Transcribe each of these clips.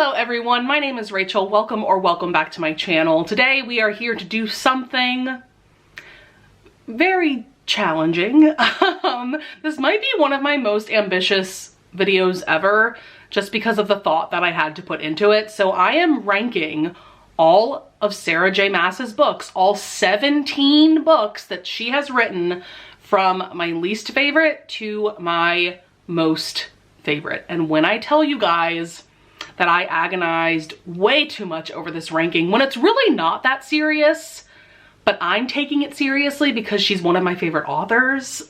Hello everyone, my name is Rachel. Welcome back to my channel. Today we are here to do something very challenging. This might be one of my most ambitious videos ever, just because of the thought that I had to put into it. So I am ranking all of Sarah J. Maas's books, all 17 books that she has written, from my least favorite to my most favorite. And when I tell you guys that I agonized way too much over this ranking, when it's really not that serious, but I'm taking it seriously because she's one of my favorite authors.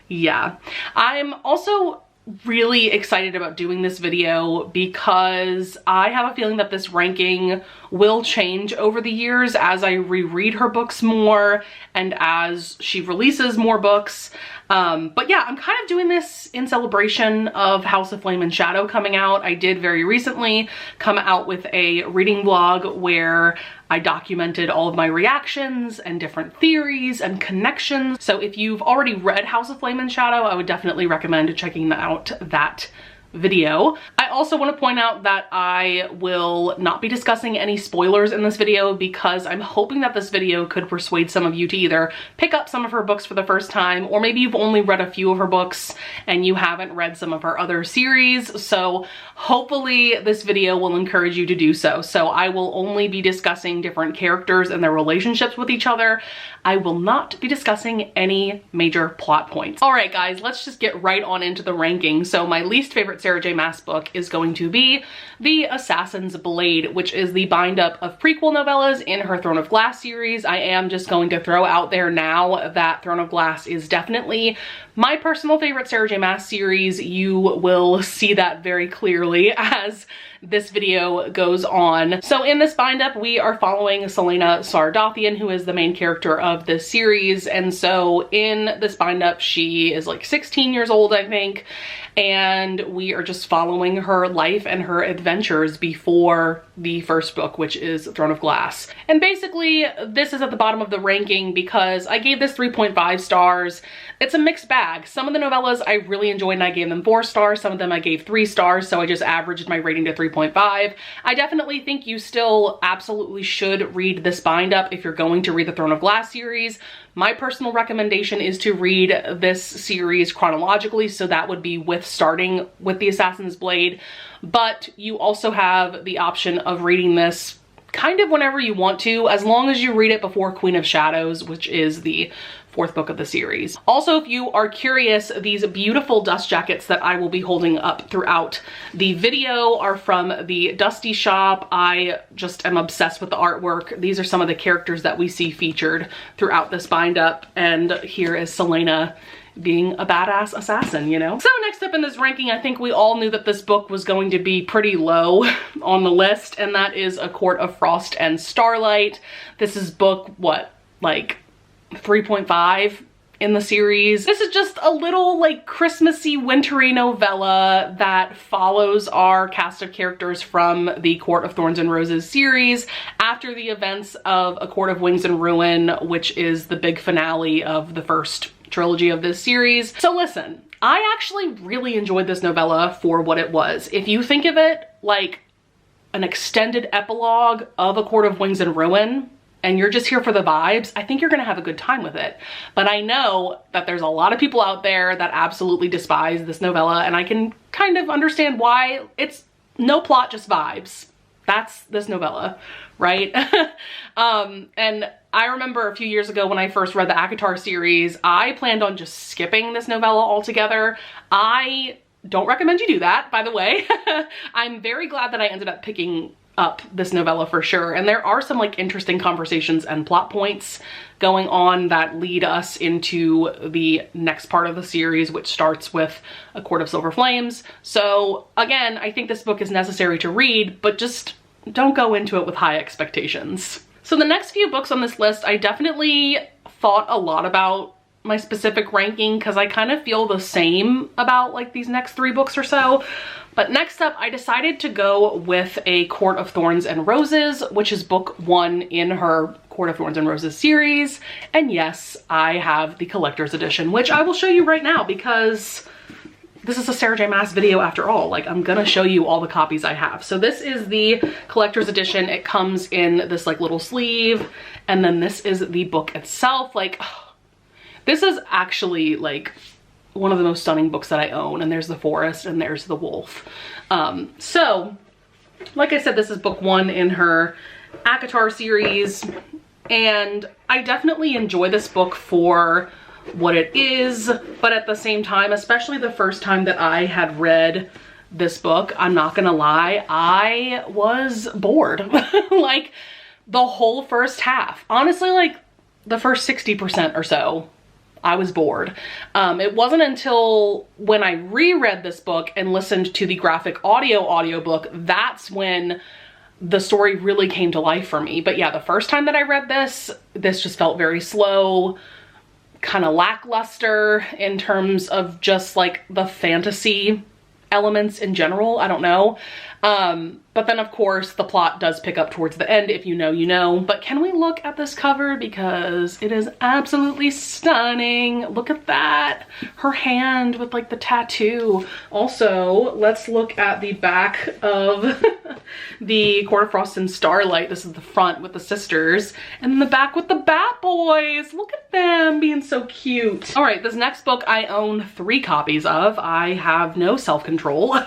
Yeah. I'm also really excited about doing this video because I have a feeling that this ranking will change over the years as I reread her books more and as she releases more books. But yeah, I'm kind of doing this in celebration of House of Flame and Shadow coming out. I did very recently come out with a reading vlog where I documented all of my reactions and different theories and connections. So if you've already read House of Flame and Shadow, I would definitely recommend checking out that video. I also want to point out that I will not be discussing any spoilers in this video because I'm hoping that this video could persuade some of you to either pick up some of her books for the first time, or maybe you've only read a few of her books and you haven't read some of her other series. So hopefully this video will encourage you to do so. So I will only be discussing different characters and their relationships with each other. I will not be discussing any major plot points. All right, guys, let's just get right on into the ranking. So my least favorite Sarah J. Maas book is going to be The Assassin's Blade, which is the bind up of prequel novellas in her Throne of Glass series. I am just going to throw out there now that Throne of Glass is definitely my personal favorite Sarah J. Maas series. You will see that very clearly as this video goes on. So in this bind up, we are following Celaena Sardothien, who is the main character of this series. And so in this bind up, she is like 16 years old, I think. And we are just following her life and her adventures before the first book, which is Throne of Glass. And basically, this is at the bottom of the ranking because I gave this 3.5 stars. It's a mixed bag. Some of the novellas I really enjoyed and I gave them 4 stars. Some of them I gave 3 stars, so I just averaged my rating to 3.5. I definitely think you still absolutely should read this bind up if you're going to read the Throne of Glass series. My personal recommendation is to read this series chronologically, so that would be with starting with The Assassin's Blade, but you also have the option of reading this kind of whenever you want to, as long as you read it before Queen of Shadows, which is the 4th book of the series. Also, if you are curious, these beautiful dust jackets that I will be holding up throughout the video are from the Dusty shop. I just am obsessed with the artwork. These are some of the characters that we see featured throughout this bind up, and here is Celaena being a badass assassin, you know? So next up in this ranking, I think we all knew that this book was going to be pretty low on the list, and that is A Court of Frost and Starlight. This is book, what, like 3.5 in the series. This is just a little like Christmassy, wintry novella that follows our cast of characters from the Court of Thorns and Roses series after the events of A Court of Wings and Ruin, which is the big finale of the first trilogy of this series. So listen, I actually really enjoyed this novella for what it was. If you think of it like an extended epilogue of A Court of Wings and Ruin, and you're just here for the vibes, I think you're gonna have a good time with it. But I know that there's a lot of people out there that absolutely despise this novella, and I can kind of understand why. It's no plot, just vibes. That's this novella, right? And I remember a few years ago when I first read the ACOTAR series, I planned on just skipping this novella altogether. I don't recommend you do that, by the way. I'm very glad that I ended up picking up this novella for sure. And there are some like interesting conversations and plot points going on that lead us into the next part of the series, which starts with A Court of Silver Flames. So again, I think this book is necessary to read, but just don't go into it with high expectations. So the next few books on this list, I definitely thought a lot about my specific ranking because I kind of feel the same about like these next 3 books or so. But next up, I decided to go with A Court of Thorns and Roses, which is book 1 in her Court of Thorns and Roses series. And yes, I have the collector's edition, which I will show you right now because this is a Sarah J Maas video after all. Like, I'm gonna show you all the copies I have. So this is the collector's edition. It comes in this like little sleeve, and then this is the book itself. Like, this is actually like one of the most stunning books that I own, and there's the forest and there's the wolf. So like I said, this is book 1 in her ACOTAR series, and I definitely enjoy this book for what it is, but at the same time, especially the first time that I had read this book, I'm not gonna lie, I was bored. Like, the whole first half, honestly, like the first 60% or so, I was bored. It wasn't until when I reread this book and listened to the graphic audiobook, that's when the story really came to life for me. But yeah, the first time that I read this just felt very slow, kind of lackluster in terms of just like the fantasy elements in general. I don't know. But then of course the plot does pick up towards the end. If you know, you know. But can we look at this cover, because it is absolutely stunning. Look at that. Her hand with like the tattoo. Also, let's look at the back of the Court of Frost and Starlight. This is the front with the sisters, and then the back with the Bat Boys. Look at them being so cute. All right, this next book I own 3 copies of. I have no self-control.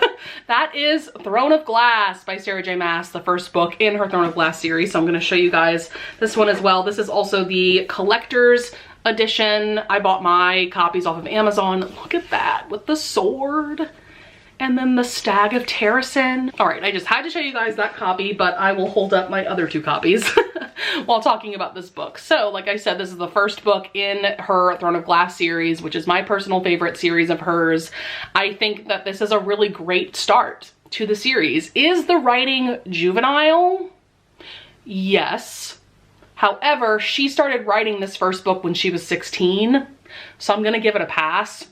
That is Throne of Glass by Sarah J Maas, the first book in her Throne of Glass series. So I'm going to show you guys this one as well. This is also the collector's edition. I bought my copies off of Amazon. Look at that with the sword. And then the Stag of Terrasen. All right, I just had to show you guys that copy, but I will hold up my other 2 copies while talking about this book. So like I said, this is the first book in her Throne of Glass series, which is my personal favorite series of hers. I think that this is a really great start to the series. Is the writing juvenile? Yes. However, she started writing this first book when she was 16, so I'm gonna give it a pass.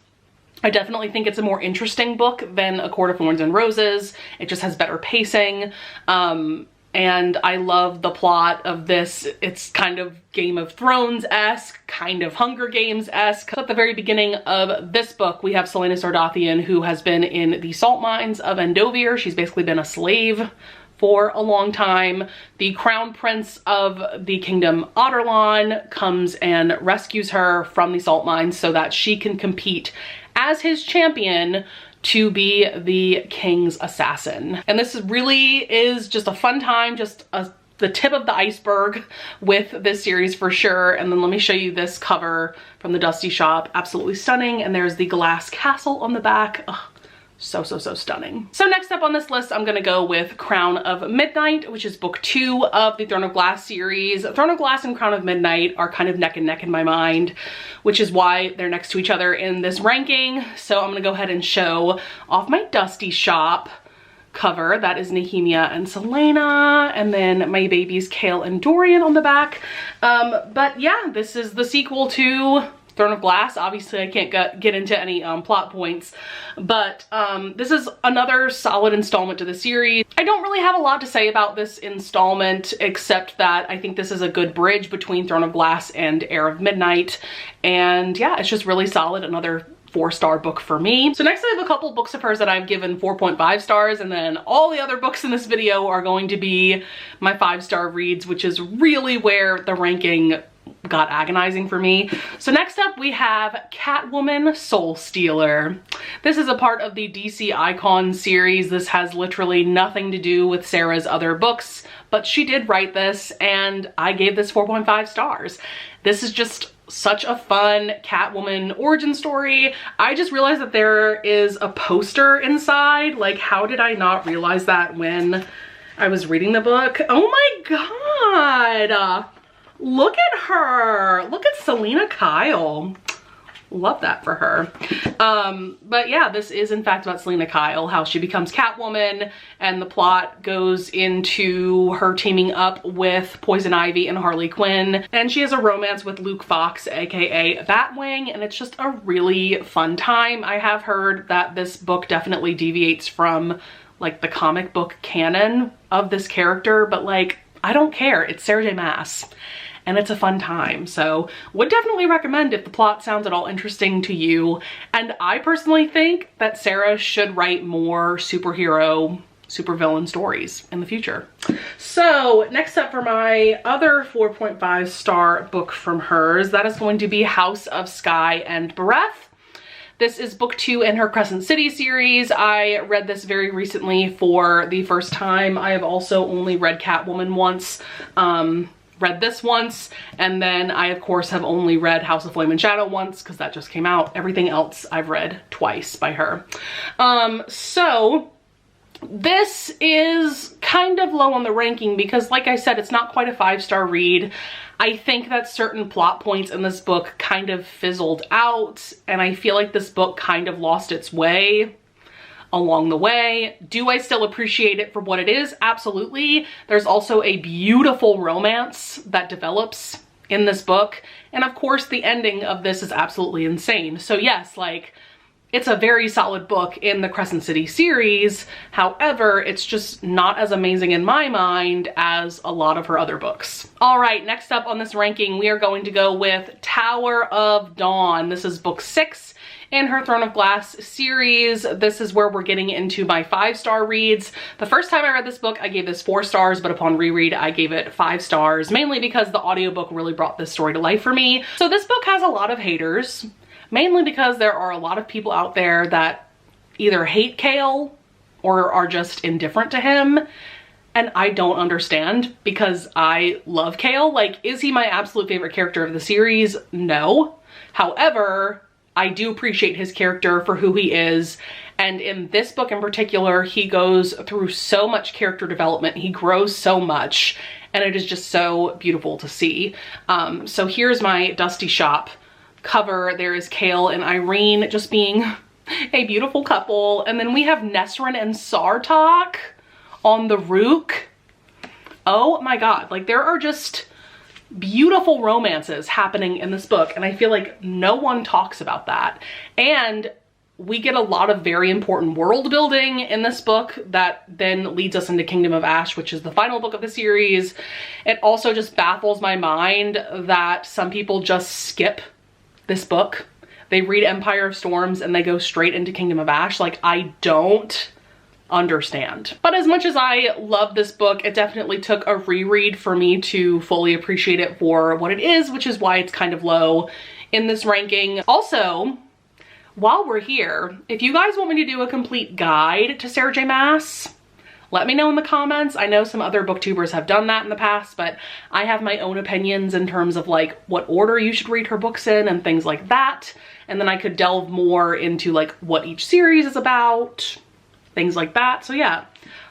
I definitely think it's a more interesting book than A Court of Thorns and Roses. It just has better pacing. And I love the plot of this. It's kind of Game of Thrones-esque, kind of Hunger Games-esque. At the very beginning of this book, we have Celaena Sardathian, who has been in the salt mines of Endovir. She's basically been a slave for a long time. The crown prince of the kingdom Adarlan comes and rescues her from the salt mines so that she can compete as his champion to be the king's assassin. And this really is just a fun time, just the tip of the iceberg with this series for sure. And then let me show you this cover from the Dusty Shop. Absolutely stunning. And there's the glass castle on the back. Ugh. So stunning. So next up on this list, I'm gonna go with Crown of Midnight, which is book 2 of the Throne of Glass series. Throne of Glass and Crown of Midnight are kind of neck and neck in my mind, which is why they're next to each other in this ranking. So I'm gonna go ahead and show off my Dusty Shop cover. That is Nehemia and Celaena, and then my babies Kale and Dorian on the back. But yeah, this is the sequel to Throne of Glass. Obviously I can't get into any plot points, but this is another solid installment to the series. I don't really have a lot to say about this installment, except that I think this is a good bridge between Throne of Glass and Heir of Midnight. And yeah, it's just really solid. Another 4-star book for me. So next I have a couple books of hers that I've given 4.5 stars, and then all the other books in this video are going to be my 5-star reads, which is really where the ranking got agonizing for me. So next up we have Catwoman Soul Stealer. This is a part of the DC Icon series. This has literally nothing to do with Sarah's other books, but she did write this and I gave this 4.5 stars. This is just such a fun Catwoman origin story. I just realized that there is a poster inside. Like, how did I not realize that when I was reading the book? Oh my god! Look at her! Look at Selena Kyle. Love that for her. But yeah, this is in fact about Selena Kyle, how she becomes Catwoman, and the plot goes into her teaming up with Poison Ivy and Harley Quinn, and she has a romance with Luke Fox, aka Batwing, and it's just a really fun time. I have heard that this book definitely deviates from like the comic book canon of this character, but like, I don't care. It's Sarah J Maas. and it's a fun time. So would definitely recommend if the plot sounds at all interesting to you. And I personally think that Sarah should write more superhero, supervillain stories in the future. So next up for my other 4.5 star book from hers, that is going to be House of Sky and Breath. This is book 2 in her Crescent City series. I read this very recently for the first time. I have also only read Catwoman once, read this once, and then I of course have only read House of Flame and Shadow once because that just came out. Everything else I've read twice by her. So this is kind of low on the ranking because, like I said, it's not quite a 5-star read. I think that certain plot points in this book kind of fizzled out, and I feel like this book kind of lost its way along the way. Do I still appreciate it for what it is? Absolutely. There's also a beautiful romance that develops in this book, and of course the ending of this is absolutely insane. So yes, like, it's a very solid book in the Crescent City series. However, it's just not as amazing in my mind as a lot of her other books. All right, next up on this ranking, we are going to go with Tower of Dawn. This is book 6 in her Throne of Glass series. This is where we're getting into my 5-star reads. The first time I read this book, I gave this 4 stars, but upon reread, I gave it 5 stars, mainly because the audiobook really brought this story to life for me. So this book has a lot of haters, mainly because there are a lot of people out there that either hate Cale or are just indifferent to him. And I don't understand because I love Cale. Like, is he my absolute favorite character of the series? No. However, I do appreciate his character for who he is. And in this book in particular, he goes through so much character development. He grows so much, and it is just so beautiful to see. So here's my Dusty Shop cover. There is Cale and Irene just being a beautiful couple, and then we have Nesrin and Sartok on the Rook. Oh my god, like, there are just beautiful romances happening in this book, and I feel like no one talks about that. And we get a lot of very important world building in this book that then leads us into Kingdom of Ash, which is the final book of the series. It also just baffles my mind that some people just skip this book. They read Empire of Storms and they go straight into Kingdom of Ash. Like, I don't understand. But as much as I love this book, it definitely took a reread for me to fully appreciate it for what it is, which is why it's kind of low in this ranking. Also, while we're here, if you guys want me to do a complete guide to Sarah J. Maas, let me know in the comments. I know some other booktubers have done that in the past, but I have my own opinions in terms of like what order you should read her books in and things like that. And then I could delve more into like what each series is about, things like that. So yeah,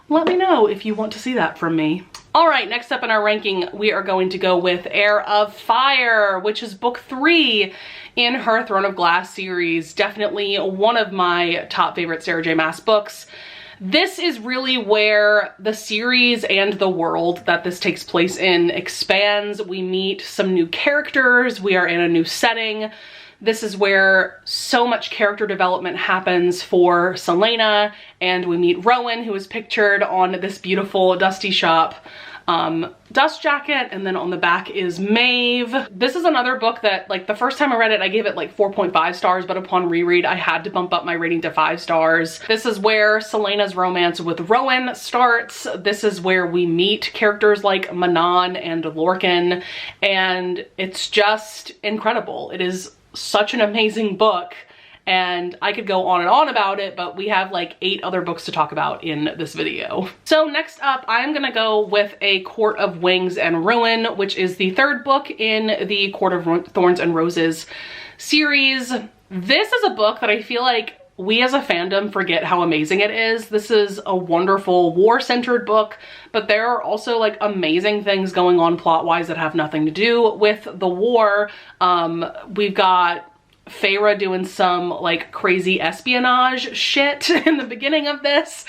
let me know if you want to see that from me. All right, next up in our ranking, we are going to go with Heir of Fire, which is book 3 in her Throne of Glass series. Definitely one of my top favorite Sarah J. Maas books. This is really where the series and the world that this takes place in expands. We meet some new characters. We are in a new setting. This is where so much character development happens for Selena, and we meet Rowan, who is pictured on this beautiful Dusty Shop dust jacket, and then on the back is Maeve. This is another book that, like, the first time I read it, I gave it like 4.5 stars, but upon reread, I had to bump up my rating to 5 stars. This is where Selena's romance with Rowan starts. This is where we meet characters like Manon and Lorcan, and it's just incredible. It is such an amazing book, and I could go on and on about it, but we have like 8 other books to talk about in this video. So next up, I'm gonna go with A Court of Wings and Ruin, which is the 3rd book in the Court of Thorns and Roses series. This is a book that I feel like we as a fandom forget how amazing it is. This is a wonderful war-centered book, but there are also like amazing things going on plot-wise that have nothing to do with the war. We've got Feyre doing some like crazy espionage shit in the beginning of this.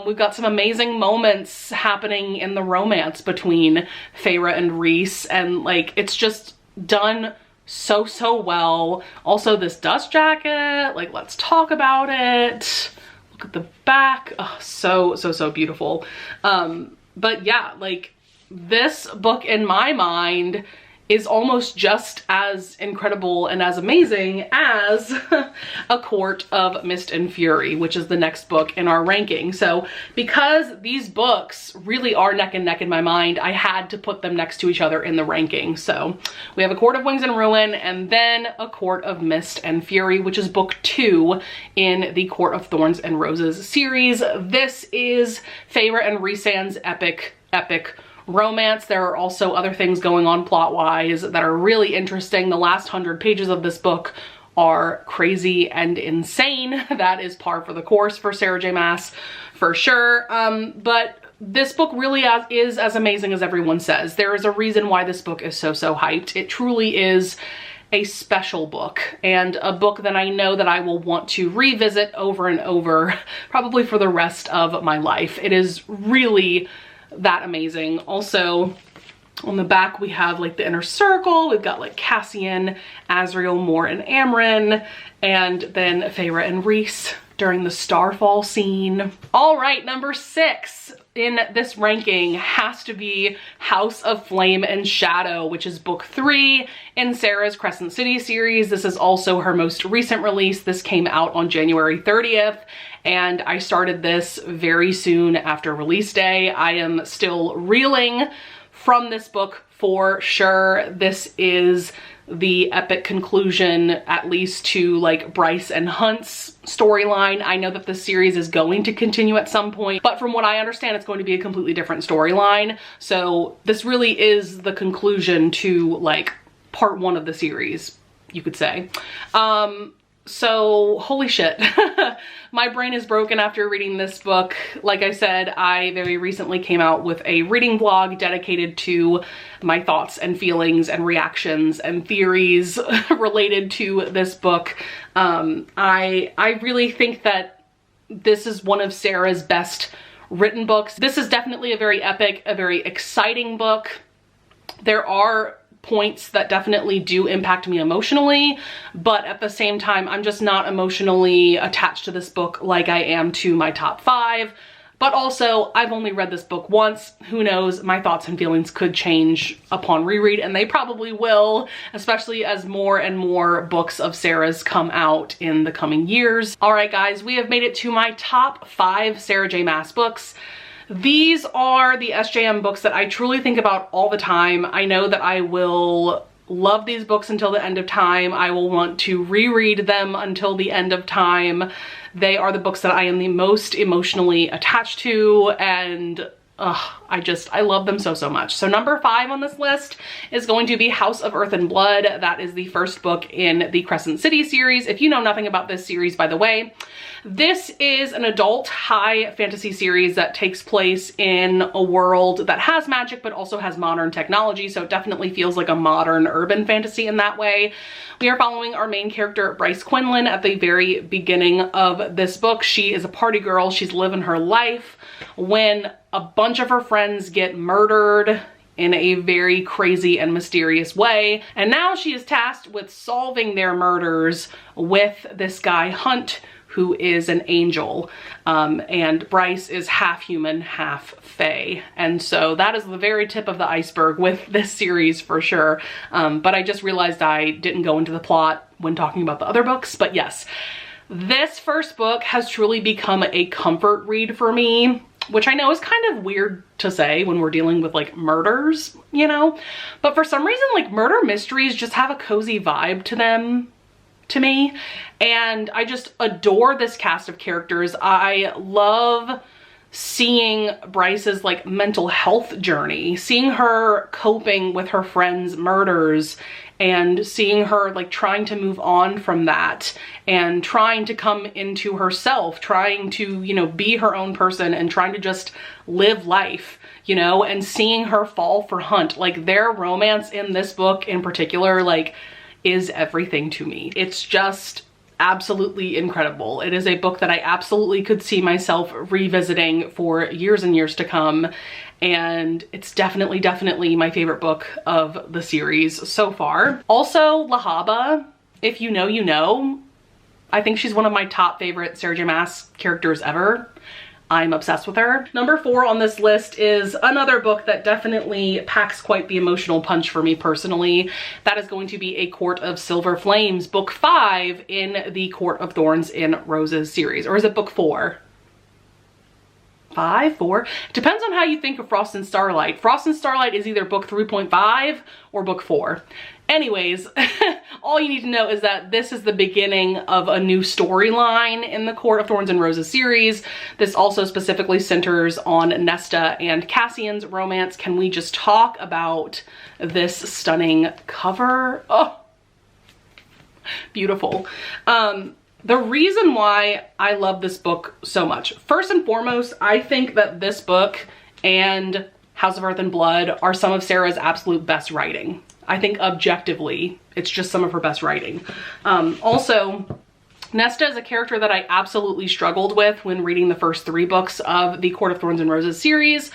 We've got some amazing moments happening in the romance between Feyre and Rhys, and like it's just done so well. Also this dust jacket, like let's talk about it. Look at the back. Oh, so beautiful. But yeah, like this book in my mind is almost just as incredible and as amazing as A Court of Mist and Fury, which is the next book in our ranking. So because these books really are neck and neck in my mind, I had to put them next to each other in the ranking. So we have A Court of Wings and Ruin, and then A Court of Mist and Fury, which is book 2 in the Court of Thorns and Roses series. This is Feyre and Rhysand's epic romance. There are also other things going on plot-wise that are really interesting. The last 100 pages of this book are crazy and insane. That is par for the course for Sarah J. Maas, for sure. But this book really is as amazing as everyone says. There is a reason why this book is so hyped. It truly is a special book, and a book that I know that I will want to revisit over and over, probably for the rest of my life. It is really that amazing. Also, on the back we have like the inner circle. We've got like Cassian, Azriel, Mor, and Amren, and then Feyre and Rhys during the Starfall scene. All right, number 6 in this ranking has to be House of Flame and Shadow, which is book 3 in Sarah's Crescent City series. This is also her most recent release. This came out on January 30th. And I started this very soon after release day. I am still reeling from this book for sure. This is the epic conclusion, at least to like Bryce and Hunt's storyline. I know that this series is going to continue at some point, but from what I understand, it's going to be a completely different storyline. So this really is the conclusion to like part 1 of the series, you could say. So holy shit. My brain is broken after reading this book. Like I said, I very recently came out with a reading blog dedicated to my thoughts and feelings and reactions and theories related to this book. I really think that this is one of Sarah's best written books. This is definitely a very epic, a very exciting book. There are points that definitely do impact me emotionally, but at the same time, I'm just not emotionally attached to this book like I am to my top 5. But also, I've only read this book once. Who knows, my thoughts and feelings could change upon reread, and they probably will, especially as more and more books of Sarah's come out in the coming years. All right, guys, we have made it to my top 5 Sarah J. Maas books. These are the SJM books that I truly think about all the time. I know that I will love these books until the end of time. I will want to reread them until the end of time. They are the books that I am the most emotionally attached to, and I love them so much. So number 5 on this list is going to be House of Earth and Blood. That is the first book in the Crescent City series. If you know nothing about this series, by the way, this is an adult high fantasy series that takes place in a world that has magic but also has modern technology, so it definitely feels like a modern urban fantasy in that way. We are following our main character, Bryce Quinlan, at the very beginning of this book. She is a party girl. She's living her life when a bunch of her friends get murdered in a very crazy and mysterious way. And now she is tasked with solving their murders with this guy, Hunt, who is an angel. And Bryce is half human, half fae. And so that is the very tip of the iceberg with this series for sure. But I just realized I didn't go into the plot when talking about the other books. But yes, this first book has truly become a comfort read for me, which I know is kind of weird to say when we're dealing with like murders, you know? But for some reason, like murder mysteries just have a cozy vibe to them, to me. And I just adore this cast of characters. I love seeing Bryce's like mental health journey, seeing her coping with her friends' murders, and seeing her like trying to move on from that and trying to come into herself, trying to, you know, be her own person and trying to just live life, you know, and seeing her fall for Hunt. Like their romance in this book in particular, like, is everything to me. It's just absolutely incredible. It is a book that I absolutely could see myself revisiting for years and years to come. And it's definitely my favorite book of the series so far. Also, Lahaba, if you know, you know. I think she's one of my top favorite Sarah J. Maas characters ever. I'm obsessed with her. Number 4 on this list is another book that definitely packs quite the emotional punch for me personally. That is going to be A Court of Silver Flames, book 5 in the Court of Thorns and Roses series. Or is it book 4? 5, 4? Depends on how you think of Frost and Starlight. Frost and Starlight is either book 3.5 or book 4. Anyways, all you need to know is that this is the beginning of a new storyline in the Court of Thorns and Roses series. This also specifically centers on Nesta and Cassian's romance. Can we just talk about this stunning cover? Oh, beautiful. The reason why I love this book so much, first and foremost, I think that this book and House of Earth and Blood are some of Sarah's absolute best writing. I think objectively, it's just some of her best writing. Also, Nesta is a character that I absolutely struggled with when reading the first 3 books of the Court of Thorns and Roses series.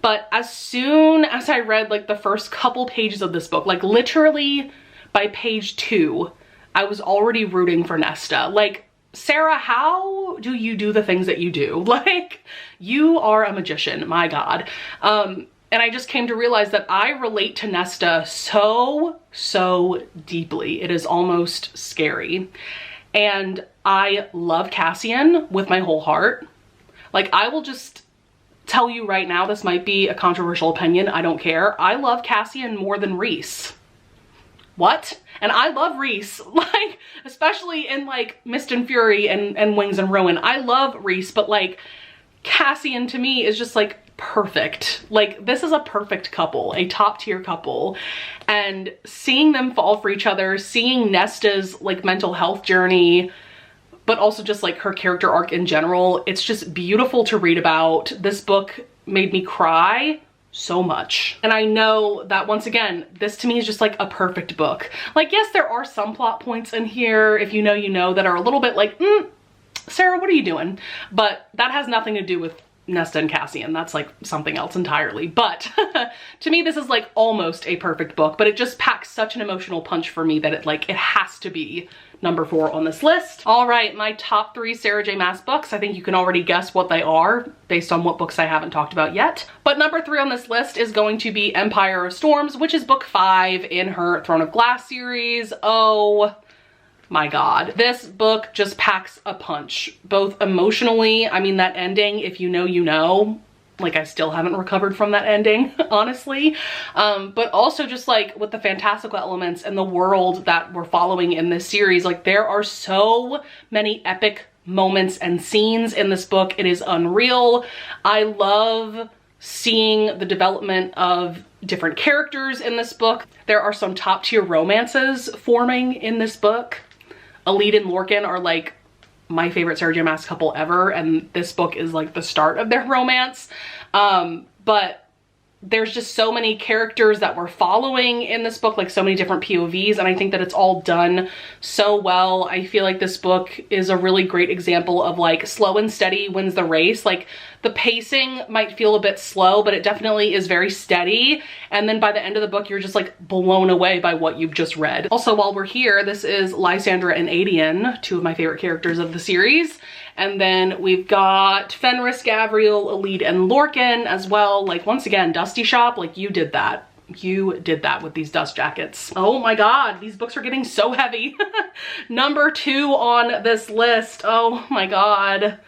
But as soon as I read like the first couple pages of this book, like literally by page 2, I was already rooting for Nesta. Like, Sarah, how do you do the things that you do? Like, you are a magician, my God. And I just came to realize that I relate to Nesta so deeply. It is almost scary. And I love Cassian with my whole heart. Like, I will just tell you right now, this might be a controversial opinion, I don't care. I love Cassian more than Rhys. What? And I love Rhys, like, especially in like Mist and Fury and Wings and Rowan. I love Rhys, but like Cassian to me is just like perfect. Like, this is a perfect couple, a top tier couple. And seeing them fall for each other, seeing Nesta's like mental health journey, but also just like her character arc in general, it's just beautiful to read about. This book made me cry so much. And I know that once again, this to me is just like a perfect book. Like, yes, there are some plot points in here, if you know, you know, that are a little bit like, Sarah, what are you doing? But that has nothing to do with Nesta and Cassian. That's like something else entirely. But to me, this is like almost a perfect book, but it just packs such an emotional punch for me that it has to be number 4 on this list. All right, my top 3 Sarah J. Maas books. I think you can already guess what they are based on what books I haven't talked about yet. But number 3 on this list is going to be Empire of Storms, which is book 5 in her Throne of Glass series. Oh my God, this book just packs a punch, both emotionally. I mean, that ending, if you know, you know. Like, I still haven't recovered from that ending, honestly. But also just like with the fantastical elements and the world that we're following in this series, like there are so many epic moments and scenes in this book. It is unreal. I love seeing the development of different characters in this book. There are some top tier romances forming in this book. Elide and Lorcan are like my favorite Sarah J. Maas couple ever, and this book is like the start of their romance. But there's just so many characters that we're following in this book, like so many different POVs, and I think that it's all done so well. I feel like this book is a really great example of like slow and steady wins the race. Like, the pacing might feel a bit slow, but it definitely is very steady. And then by the end of the book, you're just like blown away by what you've just read. Also, while we're here, this is Lysandra and Aedion, 2 of my favorite characters of the series. And then we've got Fenris, Gavriel, Elide, and Lorcan as well. Like, once again, Dusty Shop, like you did that. You did that with these dust jackets. Oh my God, these books are getting so heavy. Number 2 on this list. Oh my God.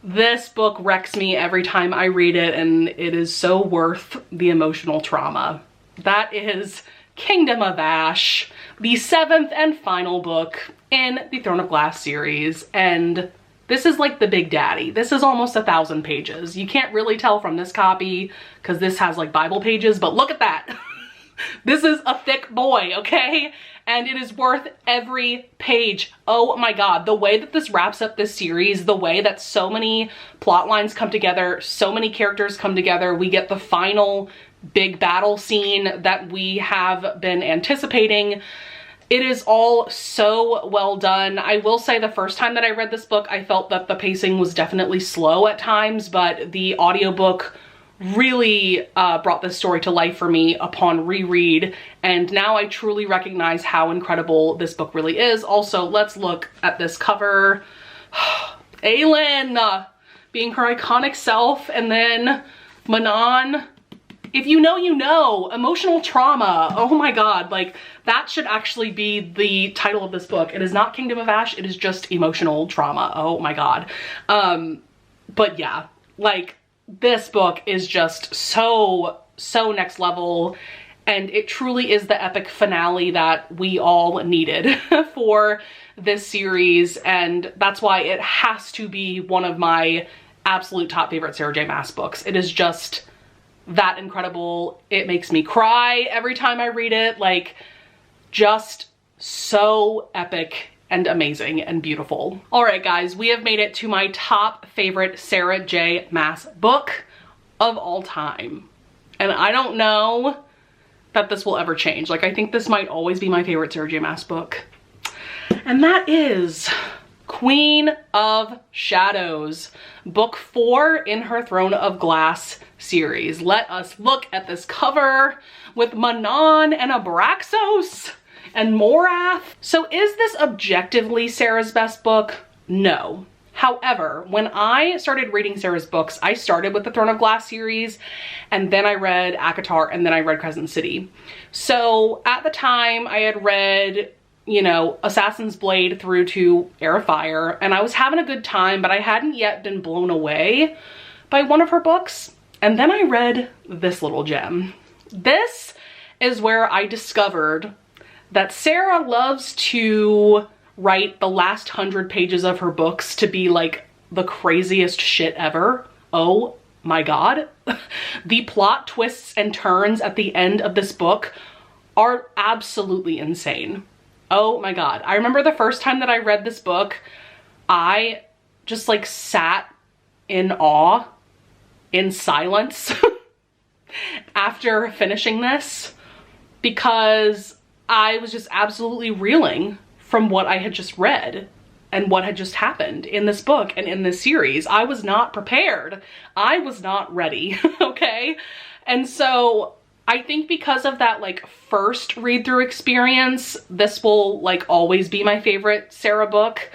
This book wrecks me every time I read it, and it is so worth the emotional trauma. That is Kingdom of Ash, the 7th and final book in the Throne of Glass series. And this is like the big daddy. This is almost 1,000 pages. You can't really tell from this copy because this has like Bible pages, but look at that. This is a thick boy, okay? And it is worth every page. Oh my God, the way that this wraps up this series, the way that so many plot lines come together, so many characters come together, we get the final big battle scene that we have been anticipating. It is all so well done. I will say the first time that I read this book, I felt that the pacing was definitely slow at times, but the audiobook really brought this story to life for me upon reread, and now I truly recognize how incredible this book really is. Also, let's look at this cover. Aelin, being her iconic self, and then Manon, if you know, you know, emotional trauma. Oh my God, like that should actually be the title of this book. It is not Kingdom of Ash, it is just emotional trauma. Oh my God. But yeah, like this book is just so next level, and it truly is the epic finale that we all needed for this series, and that's why it has to be one of my absolute top favorite Sarah J Maas books. It is just that incredible. It makes me cry every time I read it. Like, just so epic and amazing and beautiful. All right, guys, we have made it to my top favorite Sarah J Maas book of all time. And I don't know that this will ever change. Like, I think this might always be my favorite Sarah J Maas book. And that is Queen of Shadows, book 4 in her Throne of Glass series. Let us look at this cover with Manon and Abraxos and Morath. So is this objectively Sarah's best book? No. However, when I started reading Sarah's books, I started with the Throne of Glass series, and then I read ACOTAR, and then I read Crescent City. So at the time I had read, you know, Assassin's Blade through to Heir of Fire, and I was having a good time, but I hadn't yet been blown away by one of her books. And then I read this little gem. This is where I discovered that Sarah loves to write the last 100 pages of her books to be like the craziest shit ever. Oh my God. The plot twists and turns at the end of this book are absolutely insane. Oh my God. I remember the first time that I read this book, I just like sat in awe, in silence after finishing this, because I was just absolutely reeling from what I had just read and what had just happened in this book and in this series. I was not prepared. I was not ready, okay? And so I think because of that like first read through experience, this will like always be my favorite Sarah book.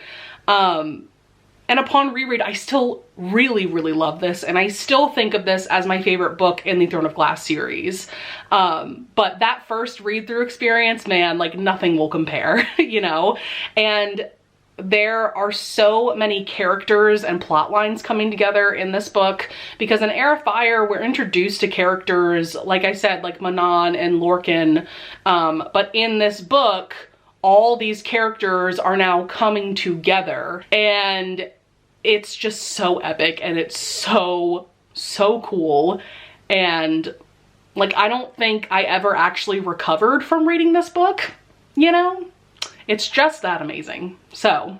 And upon reread, I still really love this, and I still think of this as my favorite book in the Throne of Glass series. But that first read through experience, man, like nothing will compare, you know? And there are so many characters and plot lines coming together in this book, because in Heir of Fire, we're introduced to characters, like I said, like Manon and Lorcan. But in this book, all these characters are now coming together, and it's just so epic, and it's so cool. And like, I don't think I ever actually recovered from reading this book, you know? It's just that amazing. So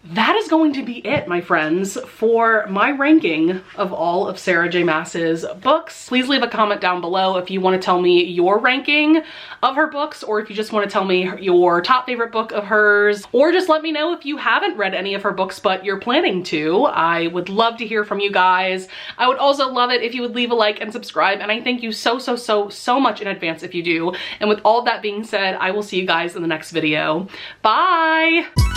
that is going to be it, my friends, for my ranking of all of Sarah J Maas's books. Please leave a comment down below if you want to tell me your ranking of her books, or if you just want to tell me your top favorite book of hers, or just let me know if you haven't read any of her books but you're planning to. I would love to hear from you guys. I would also love it if you would leave a like and subscribe, and I thank you so much in advance if you do. And with all that being said, I will see you guys in the next video. Bye!